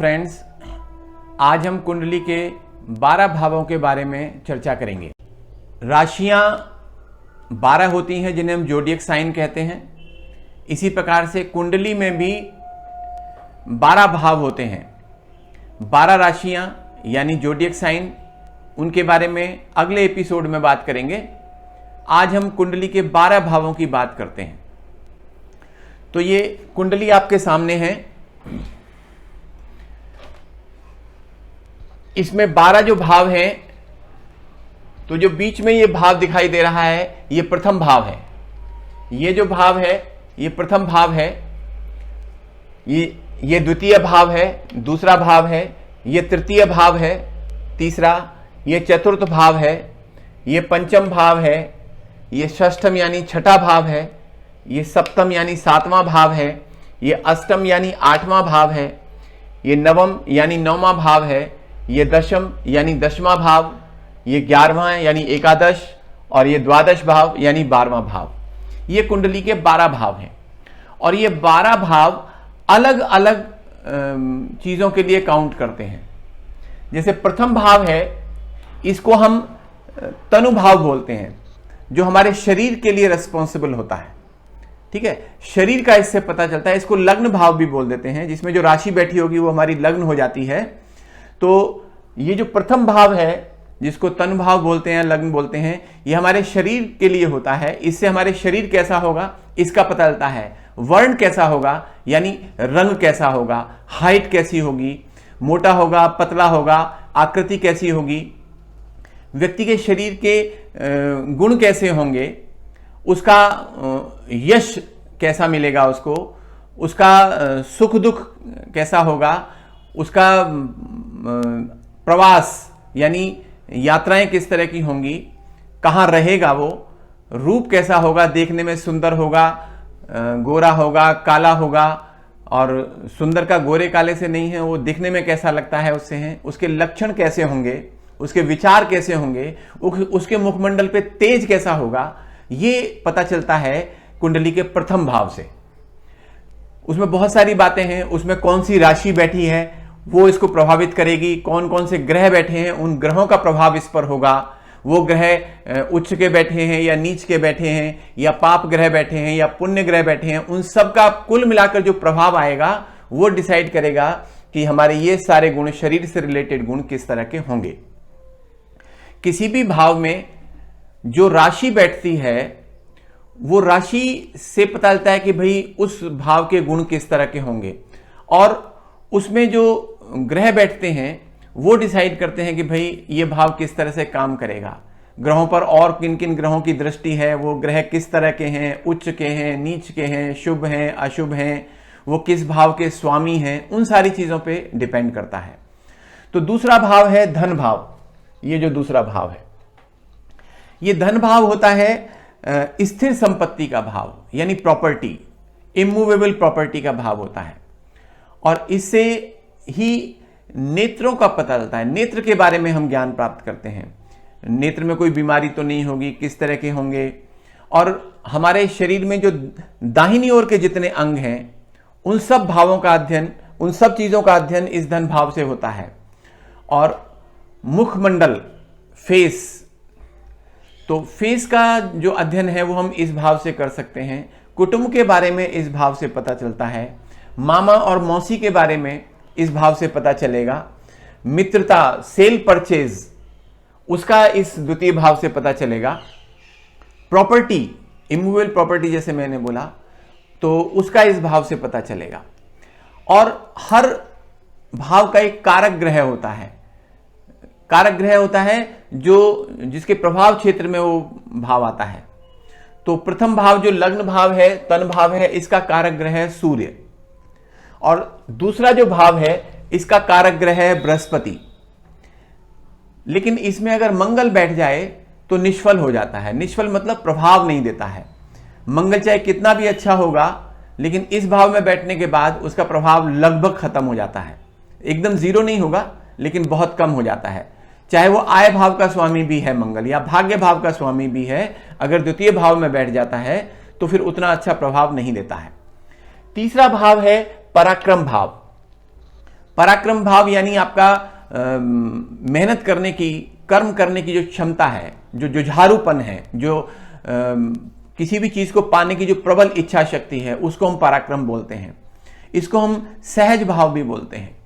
Friends, आज हम कुंडली के 12 भावों के बारे में चर्चा करेंगे। राशियां 12 होती हैं जिन्हें हम ज़ोडिएक साइन कहते हैं। इसी प्रकार से कुंडली में भी 12 भाव होते हैं। 12 राशियां यानी ज़ोडिएक साइन, उनके बारे में अगले एपिसोड में बात करेंगे। आज हम कुंडली के 12 भावों की बात करते हैं। तो ये कुंडली आपके सामने है। इसमें 12 जो भाव हैं, तो जो बीच में ये भाव दिखाई दे रहा है ये प्रथम भाव है। ये जो भाव है ये प्रथम भाव है। ये द्वितीय भाव है, दूसरा भाव है। ये तृतीय भाव है, तीसरा। ये चतुर्थ भाव है। ये पंचम भाव है। ये षष्ठम यानी छठा भाव है। ये सप्तम यानी सातवां भाव है। ये अष्टम यानी आठवां भाव है। ये नवम यानी नौवां भाव है। ये दशम यानी 10वां भाव। ये 11वां यानी एकादश, और ये द्वादश भाव यानी 12वां भाव। ये कुंडली के 12 भाव हैं। और ये 12 भाव अलग अलग चीजों के लिए काउंट करते हैं। जैसे प्रथम भाव है, इसको हम तनु भाव बोलते हैं, जो हमारे शरीर के लिए रिस्पॉन्सिबल होता है। ठीक है, शरीर का इससे पता चलता है। इसको लग्न भाव भी बोल देते हैं, जिसमें जो राशि बैठी होगी वो हमारी लग्न हो जाती है। तो ये जो प्रथम भाव है, जिसको तन भाव बोलते हैं, लग्न बोलते हैं, ये हमारे शरीर के लिए होता है। इससे हमारे शरीर कैसा होगा इसका पता चलता है। वर्ण कैसा होगा यानी रंग कैसा होगा, हाइट कैसी होगी, मोटा होगा, पतला होगा, आकृति कैसी होगी, व्यक्ति के शरीर के गुण कैसे होंगे, उसका यश कैसा मिलेगा उसको, उसका सुख दुख कैसा होगा, उसका प्रवास यानी यात्राएं किस तरह की होंगी, कहाँ रहेगा वो, रूप कैसा होगा, देखने में सुंदर होगा, गोरा होगा, काला होगा। और सुंदर का गोरे काले से नहीं है, वो दिखने में कैसा लगता है उससे है। उसके लक्षण कैसे होंगे, उसके विचार कैसे होंगे, उसके मुखमंडल पे तेज कैसा होगा, ये पता चलता है कुंडली के प्रथम भाव से। उसमें बहुत सारी बातें हैं। उसमें कौन सी राशि बैठी है वो इसको प्रभावित करेगी, कौन कौन से ग्रह बैठे हैं उन ग्रहों का प्रभाव इस पर होगा। वो ग्रह उच्च के बैठे हैं या नीच के बैठे हैं, या पाप ग्रह बैठे हैं या पुण्य ग्रह बैठे हैं, उन सब का कुल मिलाकर जो प्रभाव आएगा वो डिसाइड करेगा कि हमारे ये सारे गुण, शरीर से रिलेटेड गुण किस तरह के होंगे। किसी भी भाव में जो राशि बैठती है वो राशि से पता चलता है कि भाई उस भाव के गुण किस तरह के होंगे, और उसमें जो ग्रह बैठते हैं वो डिसाइड करते हैं कि भाई ये भाव किस तरह से काम करेगा। ग्रहों पर और किन किन ग्रहों की दृष्टि है, वो ग्रह किस तरह के हैं, उच्च के हैं, नीच के हैं, शुभ हैं, अशुभ हैं, वो किस भाव के स्वामी हैं, उन सारी चीजों पे डिपेंड करता है। तो दूसरा भाव है धन भाव। ये जो दूसरा भाव है, ये धन भाव होता है स्थिर संपत्ति का भाव, यानी प्रॉपर्टी, इमूवेबल प्रॉपर्टी का भाव होता है। और इससे ही नेत्रों का पता चलता है। नेत्र के बारे में हम ज्ञान प्राप्त करते हैं। नेत्र में कोई बीमारी तो नहीं होगी, किस तरह के होंगे। और हमारे शरीर में जो दाहिनी ओर के जितने अंग हैं, उन सब भावों का अध्ययन, उन सब चीजों का अध्ययन इस धन भाव से होता है। और मुखमंडल, फेस, तो फेस का जो अध्ययन है वो हम इस भाव से कर सकते हैं। कुटुंब के बारे में इस भाव से पता चलता है। मामा और मौसी के बारे में इस भाव से पता चलेगा। मित्रता, सेल परचेज, उसका इस द्वितीय भाव से पता चलेगा। प्रॉपर्टी, इमूवेबल प्रॉपर्टी जैसे मैंने बोला, तो उसका इस भाव से पता चलेगा। और हर भाव का एक कारक ग्रह होता है। कारक ग्रह होता है जो जिसके प्रभाव क्षेत्र में वो भाव आता है। तो प्रथम भाव जो लग्न भाव है, तन भाव है, इसका कारक ग्रह है सूर्य। और दूसरा जो भाव है इसका कारक ग्रह है बृहस्पति। लेकिन इसमें अगर मंगल बैठ जाए तो निष्फल हो जाता है। निष्फल मतलब प्रभाव नहीं देता है। मंगल चाहे कितना भी अच्छा होगा, लेकिन इस भाव में बैठने के बाद उसका प्रभाव लगभग खत्म हो जाता है। एकदम जीरो नहीं होगा, लेकिन बहुत कम हो जाता है। चाहे वो आय भाव का स्वामी भी है मंगल, या भाग्य भाव का स्वामी भी है, अगर द्वितीय भाव में बैठ जाता है तो फिर उतना अच्छा प्रभाव नहीं देता है। तीसरा भाव है पराक्रम भाव। पराक्रम भाव यानी आपका मेहनत करने की, कर्म करने की जो क्षमता है, जो जुझारूपन है, जो किसी भी चीज को पाने की जो प्रबल इच्छा शक्ति है, उसको हम पराक्रम बोलते हैं। इसको हम सहज भाव भी बोलते हैं।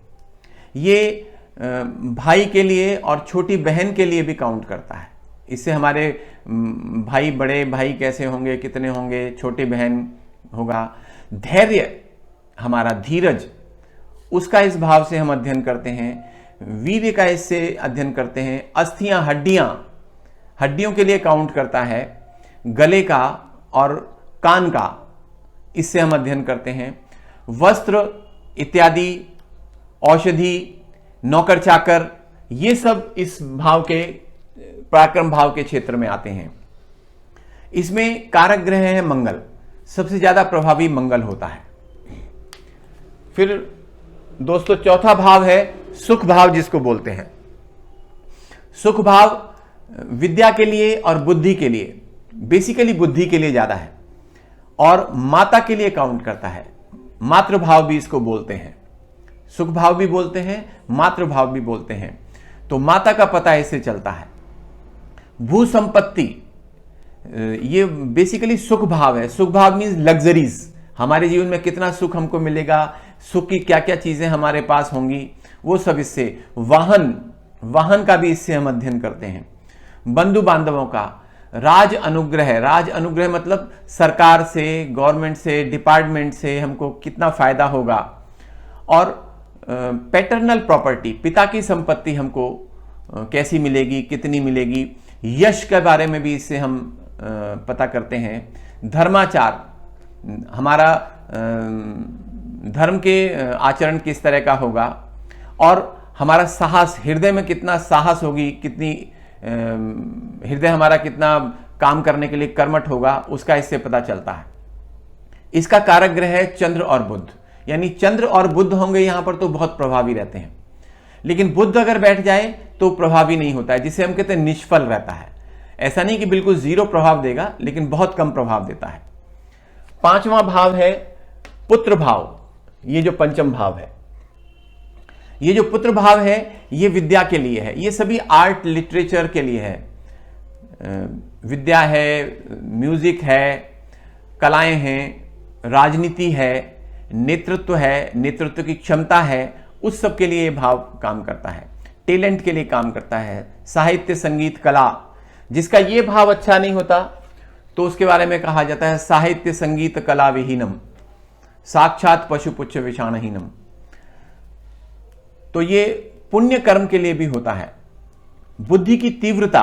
ये भाई के लिए और छोटी बहन के लिए भी काउंट करता है। इससे हमारे भाई, बड़े भाई कैसे होंगे, कितने होंगे, छोटी बहन होगा। धैर्य, हमारा धीरज, उसका इस भाव से हम अध्ययन करते हैं। वीर्य का इससे अध्ययन करते हैं। अस्थियां, हड्डियां, हड्डियों के लिए काउंट करता है। गले का और कान का, इससे हम अध्ययन करते हैं। वस्त्र इत्यादि, औषधि, नौकर चाकर, ये सब इस भाव के, पराक्रम भाव के क्षेत्र में आते हैं। इसमें कारक ग्रह है मंगल, सबसे ज्यादा प्रभावी मंगल होता है। फिर दोस्तों चौथा भाव है सुख भाव, जिसको बोलते हैं। सुख भाव विद्या के लिए और बुद्धि के लिए, बेसिकली बुद्धि के लिए ज्यादा है, और माता के लिए काउंट करता है। मातृभाव भी इसको बोलते हैं। सुख भाव भी बोलते हैं, मातृभाव भी बोलते हैं। तो माता का पता इससे चलता है। भू संपत्ति, ये बेसिकली सुख भाव है। सुख भाव मीन्स लग्जरीज, हमारे जीवन में कितना सुख हमको मिलेगा, सुख की क्या क्या चीजें हमारे पास होंगी, वो सब इससे। वाहन का भी इससे हम अध्ययन करते हैं। बंधु बांधवों का, राज अनुग्रह, राज अनुग्रह मतलब सरकार से, गवर्नमेंट से, डिपार्टमेंट से हमको कितना फायदा होगा। और पैटर्नल प्रॉपर्टी, पिता की संपत्ति हमको कैसी मिलेगी, कितनी मिलेगी। यश के बारे में भी इससे हम पता करते हैं। धर्माचार, हमारा धर्म के आचरण किस तरह का होगा, और हमारा साहस, हृदय में कितना साहस होगी, कितनी हृदय हमारा कितना काम करने के लिए कर्मठ होगा, उसका इससे पता चलता है। इसका कारक ग्रह है चंद्र और बुध, यानी चंद्र और बुध होंगे यहां पर तो बहुत प्रभावी रहते हैं। लेकिन बुध अगर बैठ जाए तो प्रभावी नहीं होता है, जिसे हम कहते हैं निष्फल रहता है। ऐसा नहीं कि बिल्कुल जीरो प्रभाव देगा, लेकिन बहुत कम प्रभाव देता है। पांचवा भाव है पुत्र भाव, ये जो पंचम भाव है। ये जो पुत्र भाव है ये विद्या के लिए है। ये सभी आर्ट लिटरेचर के लिए है। विद्या है, म्यूजिक है, कलाएं हैं, राजनीति है, नेतृत्व है, नेतृत्व की क्षमता है, उस सब के लिए ये भाव काम करता है। टैलेंट के लिए काम करता है। साहित्य, संगीत, कला, जिसका ये भाव अच्छा नहीं होता तो उसके बारे में कहा जाता है साहित्य संगीत कला विहीनम, साक्षात पशुपुच्छ विषाणहीनम। तो ये पुण्य कर्म के लिए भी होता है। बुद्धि की तीव्रता,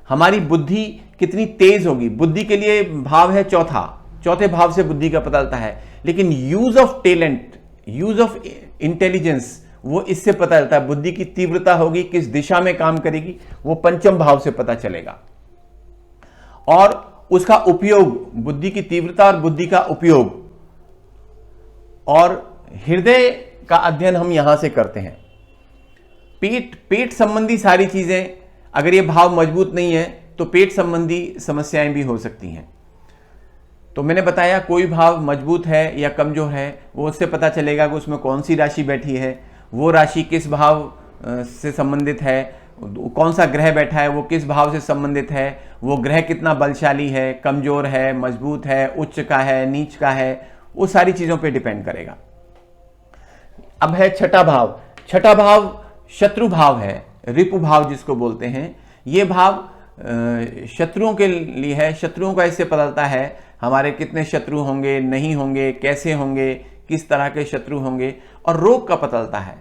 हमारी बुद्धि कितनी तेज होगी, बुद्धि के लिए भाव है चौथे भाव से बुद्धि का पता चलता है। लेकिन use of talent, use of intelligence, वो इससे पता चलता है। बुद्धि की तीव्रता होगी, किस दिशा में काम करेगी, वो पंचम भाव से पता चलेगा। और उसका उपयोग, बुद्धि की तीव्रता और बुद्धि का उपयोग, और हृदय का अध्ययन हम यहां से करते हैं। पेट संबंधी सारी चीजें, अगर ये भाव मजबूत नहीं है तो पेट संबंधी समस्याएं भी हो सकती हैं। तो मैंने बताया कोई भाव मजबूत है या कमजोर है, वो उससे पता चलेगा कि उसमें कौन सी राशि बैठी है, वो राशि किस भाव से संबंधित है, कौन सा ग्रह बैठा है वो किस भाव से संबंधित है, वो ग्रह कितना बलशाली है, कमजोर है, मजबूत है, उच्च का है, नीच का है, वो सारी चीजों पे डिपेंड करेगा। अब है छठा भाव। छठा भाव शत्रु भाव है, रिपु भाव जिसको बोलते हैं। ये भाव शत्रुओं के लिए है। शत्रुओं का इससे पता चलता है हमारे कितने शत्रु होंगे, नहीं होंगे, कैसे होंगे, किस तरह के शत्रु होंगे। और रोग का पता चलता है,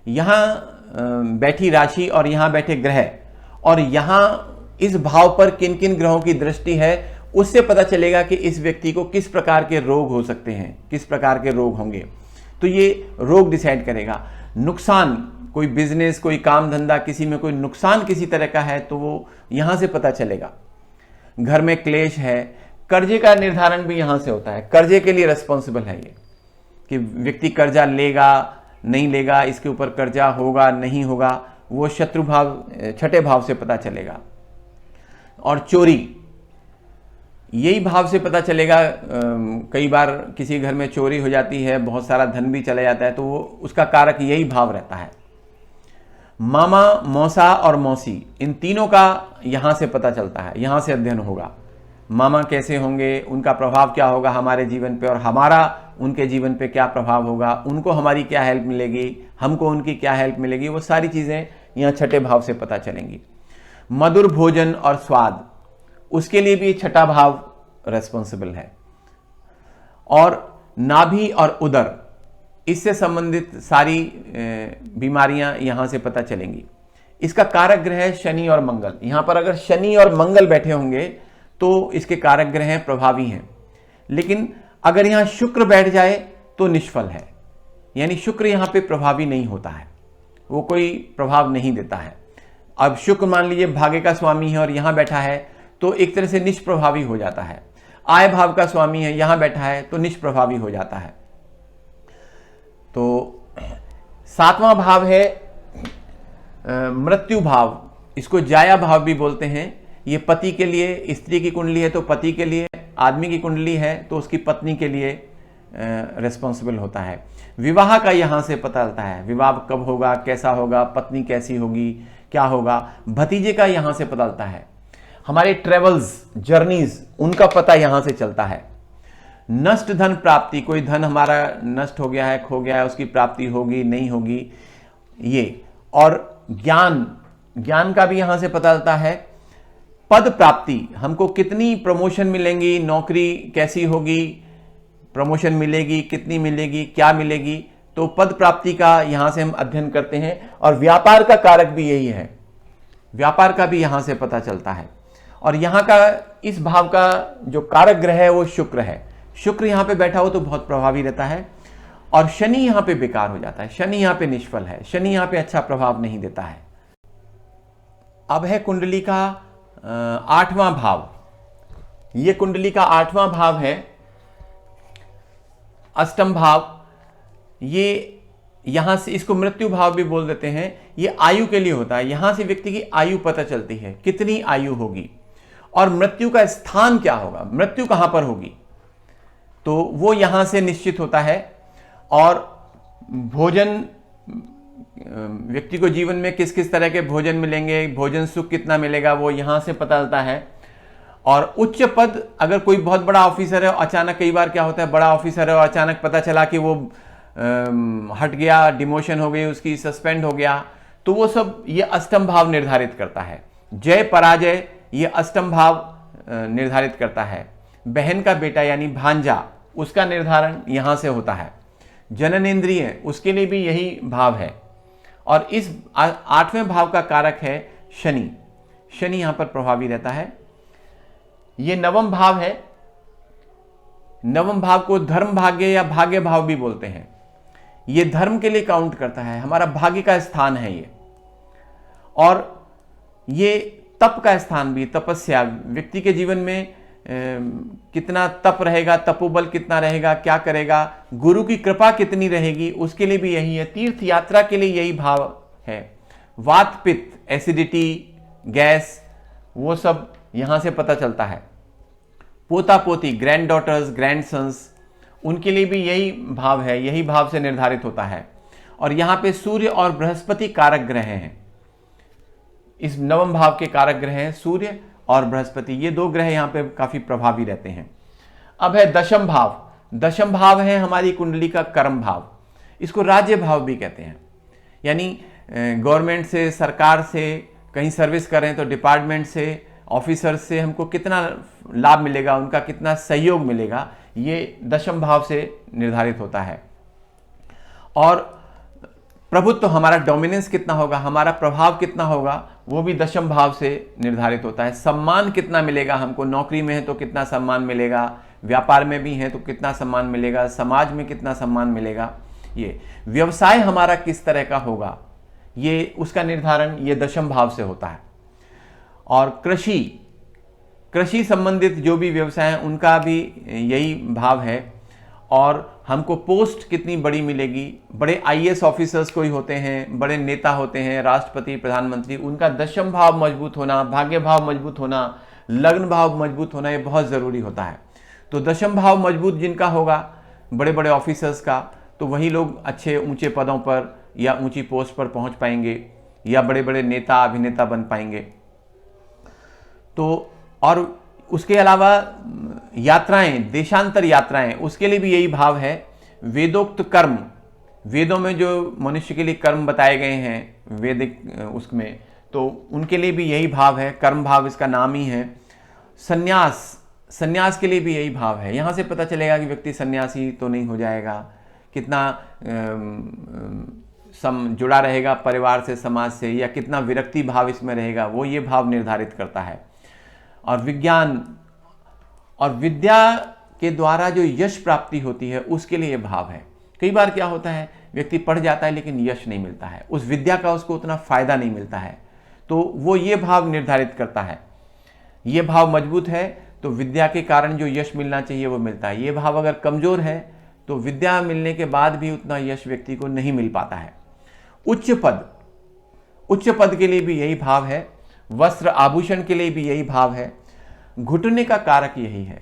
यहां बैठी राशि और यहां बैठे ग्रह, और यहां इस भाव पर किन किन ग्रहों की दृष्टि है, उससे पता चलेगा कि इस व्यक्ति को किस प्रकार के रोग हो सकते हैं, किस प्रकार के रोग होंगे। तो ये रोग डिसाइड करेगा। नुकसान, कोई बिजनेस, कोई काम धंधा, किसी में कोई नुकसान किसी तरह का है तो वो यहां से पता चलेगा। घर में क्लेश है, कर्जे का निर्धारण भी यहां से होता है। कर्जे के लिए रिस्पॉन्सिबल है ये, कि व्यक्ति कर्जा लेगा नहीं लेगा, इसके ऊपर कर्जा होगा नहीं होगा, वो शत्रु भाव, छठे भाव से पता चलेगा। और चोरी, यही भाव से पता चलेगा। कई बार किसी घर में चोरी हो जाती है, बहुत सारा धन भी चला जाता है, तो वो उसका कारक यही भाव रहता है। मामा, मौसा और मौसी, इन तीनों का यहाँ से पता चलता है, यहाँ से अध्ययन होगा। मामा कैसे होंगे, उनका प्रभाव क्या होगा हमारे जीवन पे, और हमारा उनके जीवन पे क्या प्रभाव होगा, उनको हमारी क्या हेल्प मिलेगी, हमको उनकी क्या हेल्प मिलेगी, वो सारी चीज़ें यहाँ छठे भाव से पता चलेंगी। मधुर भोजन और स्वाद, उसके लिए भी छठा भाव रेस्पॉन्सिबल है। और नाभि और उदर, इससे संबंधित सारी बीमारियां यहां से पता चलेंगी। इसका कारक ग्रह है शनि और मंगल। यहां पर अगर शनि और मंगल बैठे होंगे तो इसके कारक ग्रह प्रभावी हैं, लेकिन अगर यहां शुक्र बैठ जाए तो निष्फल है, यानी शुक्र यहां पे प्रभावी नहीं होता है, वो कोई प्रभाव नहीं देता है। अब शुक्र मान लीजिए भाग्य का स्वामी है और यहां बैठा है तो एक तरह से निष्प्रभावी हो जाता है। आय भाव का स्वामी है, यहां बैठा है तो निष्प्रभावी हो जाता है। तो सातवां भाव है मृत्यु भाव, इसको जाया भाव भी बोलते हैं। ये पति के लिए, स्त्री की कुंडली है तो पति के लिए, आदमी की कुंडली है तो उसकी पत्नी के लिए रिस्पॉन्सिबल होता है। विवाह का यहाँ से पता चलता है, विवाह कब होगा, कैसा होगा, पत्नी कैसी होगी, क्या होगा। भतीजे का यहाँ से पता चलता है। हमारे ट्रेवल्स, जर्नीज, उनका पता यहाँ से चलता है। नष्ट धन प्राप्ति, कोई धन हमारा नष्ट हो गया है, खो गया है, उसकी प्राप्ति होगी नहीं होगी, ये। और ज्ञान का भी यहां से पता चलता है। पद प्राप्ति, हमको कितनी प्रमोशन मिलेंगी, नौकरी कैसी होगी, प्रमोशन मिलेगी, कितनी मिलेगी, क्या मिलेगी, तो पद प्राप्ति का यहां से हम अध्ययन करते हैं। और व्यापार का कारक भी यही है, व्यापार का भी यहां से पता चलता है। और यहां का इस भाव का जो कारक ग्रह है वो शुक्र है। शुक्र यहां पे बैठा हो तो बहुत प्रभावी रहता है, और शनि यहां पे बेकार हो जाता है, शनि यहां पे निष्फल है, शनि यहां पे अच्छा प्रभाव नहीं देता है। अब है कुंडली का 8वां भाव। ये कुंडली का 8वां भाव है अष्टम भाव। ये यहां से, इसको मृत्यु भाव भी बोल देते हैं। ये आयु के लिए होता है, यहां से व्यक्ति की आयु पता चलती है, कितनी आयु होगी, और मृत्यु का स्थान क्या होगा, मृत्यु कहां पर होगी, तो वो यहां से निश्चित होता है। और भोजन, व्यक्ति को जीवन में किस किस तरह के भोजन मिलेंगे, भोजन सुख कितना मिलेगा, वो यहां से पता चलता है। और उच्च पद, अगर कोई बहुत बड़ा ऑफिसर है, अचानक, कई बार क्या होता है, बड़ा ऑफिसर है और अचानक पता चला कि वो हट गया, डिमोशन हो गई उसकी, सस्पेंड हो गया, तो वो सब ये अष्टम भाव निर्धारित करता है। जय पराजय, ये अष्टम भाव निर्धारित करता है। बहन का बेटा यानी भांजा, उसका निर्धारण यहां से होता है। जननेंद्रिय, उसके लिए भी यही भाव है। और इस 8वें भाव का कारक है शनि। शनि यहां पर प्रभावी रहता है। ये नवम भाव है। नवम भाव को धर्म भाग्य या भाग्य भाव भी बोलते हैं। ये धर्म के लिए काउंट करता है, हमारा भाग्य का स्थान है ये। और ये तप का स्थान भी, तपस्या, व्यक्ति के जीवन में कितना तप रहेगा, तपोबल कितना रहेगा, क्या करेगा, गुरु की कृपा कितनी रहेगी, उसके लिए भी यही है। तीर्थ यात्रा के लिए यही भाव है। वात पित्त, एसिडिटी, गैस, वो सब यहां से पता चलता है। पोता पोती, ग्रैंड डॉटर्स, ग्रैंड सन्स, उनके लिए भी यही भाव है, यही भाव से निर्धारित होता है। और यहां पे सूर्य और बृहस्पति कारक ग्रह हैं। इस नवम भाव के कारक ग्रह हैं सूर्य और बृहस्पति, ये दो ग्रह यहां पे काफी प्रभावी रहते हैं। अब है दशम भाव। दशम भाव है हमारी कुंडली का कर्म भाव। इसको राज्य भाव भी कहते हैं, यानी गवर्नमेंट से, सरकार से कहीं सर्विस कर रहे हैं तो डिपार्टमेंट से, ऑफिसर से हमको कितना लाभ मिलेगा, उनका कितना सहयोग मिलेगा, ये दशम भाव से निर्धारित होता है। और प्रभुत्व, हमारा डोमिनेंस कितना होगा, हमारा प्रभाव कितना होगा, वो भी दशम भाव से निर्धारित होता है। सम्मान कितना मिलेगा हमको, नौकरी में है तो कितना सम्मान मिलेगा, व्यापार में भी है तो कितना सम्मान मिलेगा, समाज में कितना सम्मान मिलेगा, ये व्यवसाय हमारा किस तरह का होगा, ये उसका निर्धारण ये दशम भाव से होता है। और कृषि संबंधित जो भी व्यवसाय हैं उनका भी यही भाव है। और हमको पोस्ट कितनी बड़ी मिलेगी, बड़े आईएएस ऑफिसर्स कोई होते हैं, बड़े नेता होते हैं, राष्ट्रपति, प्रधानमंत्री, उनका दशम भाव मजबूत होना, भाग्य भाव मजबूत होना, लग्न भाव मजबूत होना ये बहुत ज़रूरी होता है। तो दशम भाव मजबूत जिनका होगा, बड़े बड़े ऑफिसर्स का, तो वही लोग अच्छे ऊंचे पदों पर या ऊंची पोस्ट पर पहुंच पाएंगे या बड़े बड़े नेता अभिनेता बन पाएंगे। तो और उसके अलावा यात्राएं, देशांतर यात्राएं, उसके लिए भी यही भाव है। वेदोक्त कर्म, वेदों में जो मनुष्य के लिए कर्म बताए गए हैं वैदिक उसमें, तो उनके लिए भी यही भाव है, कर्म भाव इसका नाम ही है। संन्यास, संन्यास के लिए भी यही भाव है। यहाँ से पता चलेगा कि व्यक्ति सन्यासी तो नहीं हो जाएगा, कितना जुड़ा रहेगा परिवार से, समाज से, या कितना विरक्ति भाव इसमें रहेगा, वो ये भाव निर्धारित करता है। और विज्ञान और विद्या के द्वारा जो यश प्राप्ति होती है उसके लिए ये भाव है। कई बार क्या होता है, व्यक्ति पढ़ जाता है लेकिन यश नहीं मिलता है, उस विद्या का उसको उतना फायदा नहीं मिलता है, तो वो ये भाव निर्धारित करता है। ये भाव मजबूत है तो विद्या के कारण जो यश मिलना चाहिए वो मिलता है। ये भाव अगर कमजोर है तो विद्या मिलने के बाद भी उतना यश व्यक्ति को नहीं मिल पाता है। उच्च पद, उच्च पद के लिए भी यही भाव है। वस्त्र आभूषण के लिए भी यही भाव है। घुटने का कारक यही है।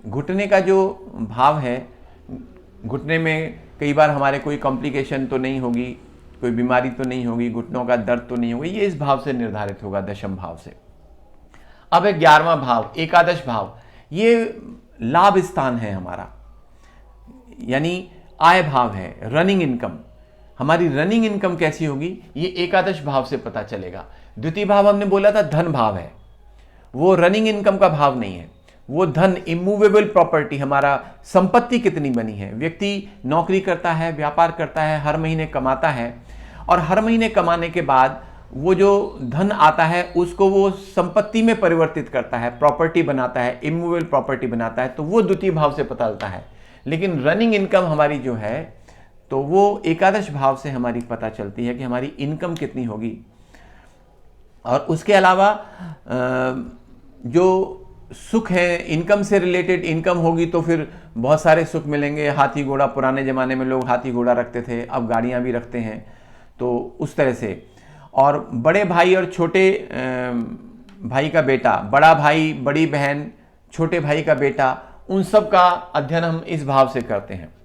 घुटने का जो भाव है, घुटने में कई बार हमारे कोई कॉम्प्लिकेशन तो नहीं होगी, कोई बीमारी तो नहीं होगी, घुटनों का दर्द तो नहीं होगा, ये इस भाव से निर्धारित होगा, दशम भाव से। अब है 11वां भाव, एकादश भाव। ये लाभ स्थान है हमारा, यानी आय भाव है, रनिंग इनकम। हमारी रनिंग इनकम कैसी होगी ये एकादश भाव से पता चलेगा। द्वितीय भाव हमने बोला था धन भाव है, वो रनिंग इनकम का भाव नहीं है, वो धन, इमूवेबल प्रॉपर्टी, हमारा संपत्ति कितनी बनी है। व्यक्ति नौकरी करता है, व्यापार करता है, हर महीने कमाता है, और हर महीने कमाने के बाद वो जो धन आता है उसको वो संपत्ति में परिवर्तित करता है, प्रॉपर्टी बनाता है, इमूवेबल प्रॉपर्टी बनाता है, तो वो द्वितीय भाव से पता चलता है। लेकिन रनिंग इनकम हमारी जो है तो वो एकादश भाव से हमारी पता चलती है कि हमारी इनकम कितनी होगी। और उसके अलावा जो सुख है, इनकम से रिलेटेड इनकम होगी तो फिर बहुत सारे सुख मिलेंगे। हाथी घोड़ा, पुराने ज़माने में लोग हाथी घोड़ा रखते थे, अब गाड़ियाँ भी रखते हैं, तो उस तरह से। और बड़े भाई और छोटे भाई का बेटा, बड़ा भाई, बड़ी बहन, छोटे भाई का बेटा, उन सब का अध्ययन हम इस भाव से करते हैं।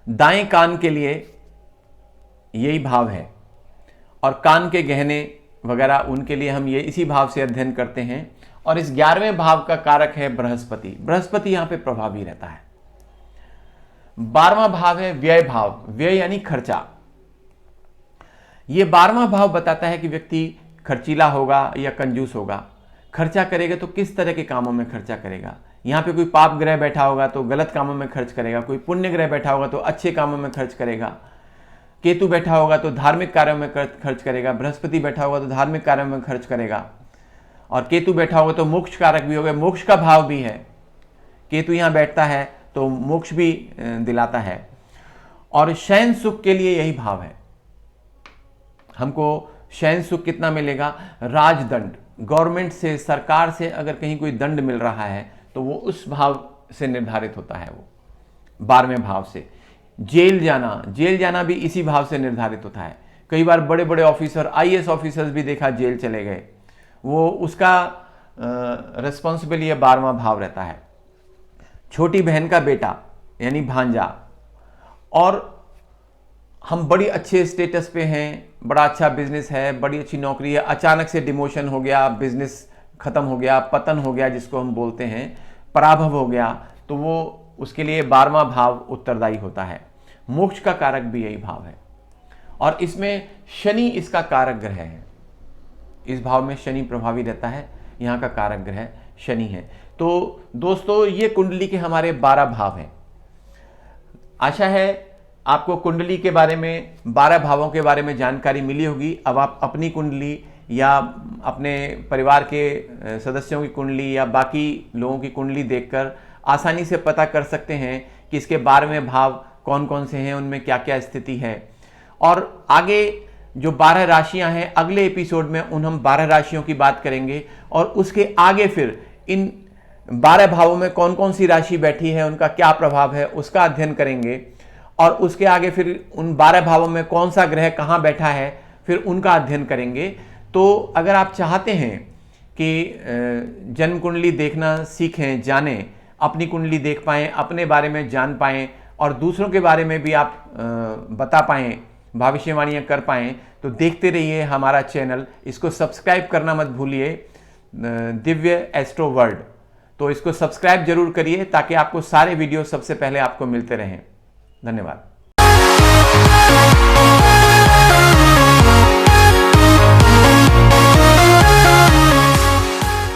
दाएं कान के लिए यही भाव है, और कान के गहने वगैरह उनके लिए हम ये इसी भाव से अध्ययन करते हैं। और इस 11वें भाव का कारक है बृहस्पति। बृहस्पति यहां पे प्रभावी रहता है। 12वां भाव है व्यय भाव, व्यय यानी खर्चा। ये 12वां भाव बताता है कि व्यक्ति खर्चीला होगा या कंजूस होगा। खर्चा करेगा तो किस तरह के कामों में खर्चा करेगा। यहाँ पे कोई पाप ग्रह बैठा होगा तो गलत कामों में खर्च करेगा, कोई पुण्य ग्रह बैठा होगा तो अच्छे कामों में खर्च करेगा, केतु बैठा होगा तो धार्मिक कार्यों में खर्च करेगा, बृहस्पति बैठा होगा तो धार्मिक कार्यों में खर्च करेगा, और केतु बैठा होगा तो मोक्ष कारक भी होगा, मोक्ष का भाव भी है। केतु यहाँ बैठता है तो मोक्ष भी दिलाता है। और शयन सुख के लिए यही भाव है। हमको शयन सुख कितना मिलेगा, राजदंड, गवर्नमेंट से, सरकार से अगर कहीं कोई दंड मिल रहा है तो वो उस भाव से निर्धारित होता है, वो 12वें भाव से। जेल जाना, जेल जाना भी इसी भाव से निर्धारित होता है। कई बार बड़े बड़े ऑफिसर, आईएएस ऑफिसर्स भी देखा जेल चले गए, वो उसका रिस्पॉन्सिबल ये 12वां भाव रहता है। छोटी बहन का बेटा यानी भांजा, और हम बड़ी अच्छे स्टेटस पे हैं, बड़ा अच्छा बिजनेस है, बड़ी अच्छी नौकरी है, अचानक से डिमोशन हो गया, बिजनेस खत्म हो गया, पतन हो गया जिसको हम बोलते हैं, पराभव हो गया, तो वो उसके लिए 12वां भाव उत्तरदायी होता है। मोक्ष का कारक भी यही भाव है, और इसमें शनि इसका कारक ग्रह है। इस भाव में शनि प्रभावी रहता है, यहाँ का कारक ग्रह शनि है। तो दोस्तों ये कुंडली के हमारे 12 भाव हैं। आशा है आपको कुंडली के बारे में, 12 भावों के बारे में जानकारी मिली होगी। अब आप अपनी कुंडली या अपने परिवार के सदस्यों की कुंडली या बाकी लोगों की कुंडली देखकर आसानी से पता कर सकते हैं कि इसके 12वें भाव कौन कौन से हैं, उनमें क्या क्या स्थिति है। और आगे जो 12 राशियां हैं, अगले एपिसोड में उन हम 12 राशियों की बात करेंगे, और उसके आगे फिर इन 12 भावों में कौन कौन सी राशि बैठी है, उनका क्या प्रभाव है, उसका अध्ययन करेंगे। और उसके आगे फिर उन 12 भावों में कौन सा ग्रह कहाँ बैठा है, फिर उनका अध्ययन करेंगे। तो अगर आप चाहते हैं कि जन्म कुंडली देखना सीखें, जानें, अपनी कुंडली देख पाएँ, अपने बारे में जान पाएँ और दूसरों के बारे में भी आप बता पाएँ, भविष्यवाणियाँ कर पाएँ। तो देखते रहिए हमारा चैनल, इसको सब्सक्राइब करना मत भूलिए, दिव्य एस्ट्रो वर्ल्ड। तो इसको सब्सक्राइब जरूर करिए ताकि आपको सारे वीडियो सबसे पहले आपको मिलते रहें। धन्यवाद।